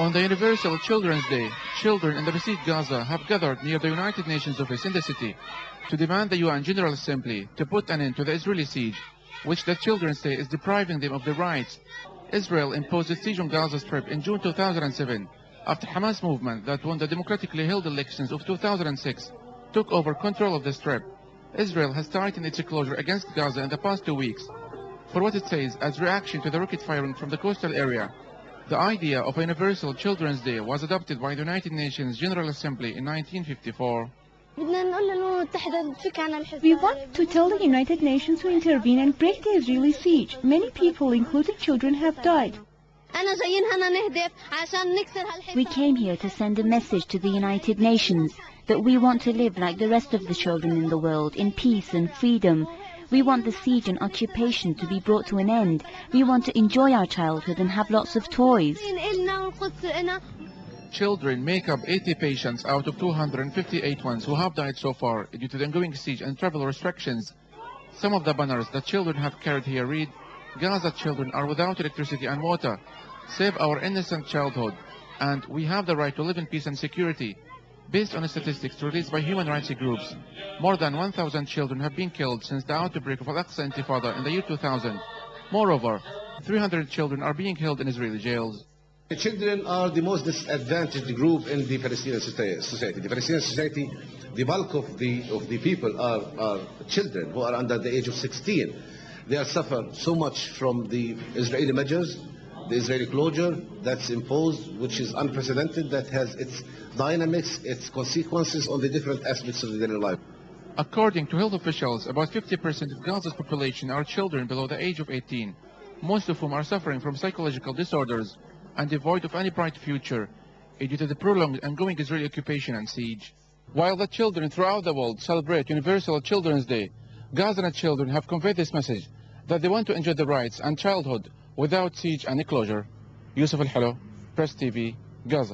On the Universal Children's Day, children in the besieged Gaza have gathered near the United Nations office in the city to demand the UN General Assembly to put an end to the Israeli siege, which the children say is depriving them of their rights. Israel imposed a siege on Gaza Strip in June 2007 after Hamas movement that won the democratically held elections of 2006 took over control of the Strip. Israel has tightened its closure against Gaza in the past 2 weeks for what it says as reaction to the rocket firing from the coastal area. The idea of a Universal Children's Day was adopted by the United Nations General Assembly in 1954. We want to tell the United Nations to intervene and break the Israeli siege. Many people, including children, have died. We came here to send a message to the United Nations that we want to live like the rest of the children in the world, in peace and freedom. We want the siege and occupation to be brought to an end. We want to enjoy our childhood and have lots of toys. Children make up 80 patients out of 258 ones who have died so far due to the ongoing siege and travel restrictions. Some of the banners that children have carried here read, "Gaza children are without electricity and water. Save our innocent childhood. And we have the right to live in peace and security." Based on statistics released by human rights groups, more than 1,000 children have been killed since the outbreak of Al-Aqsa Intifada in the year 2000. Moreover, 300 children are being held in Israeli jails. The children are the most disadvantaged group in the Palestinian society. The Palestinian society, the bulk of the people are children who are under the age of 16. They are suffered so much from the Israeli measures, the Israeli closure that's imposed, which is unprecedented, that has its dynamics, its consequences on the different aspects of the daily life. According to health officials, about 50% of Gaza's population are children below the age of 18, most of whom are suffering from psychological disorders and devoid of any bright future due to the prolonged and ongoing Israeli occupation and siege. While the children throughout the world celebrate Universal Children's Day, Gazan children have conveyed this message that they want to enjoy their rights and childhood without siege and closure. Yusuf Al-Halo, Press TV, Gaza.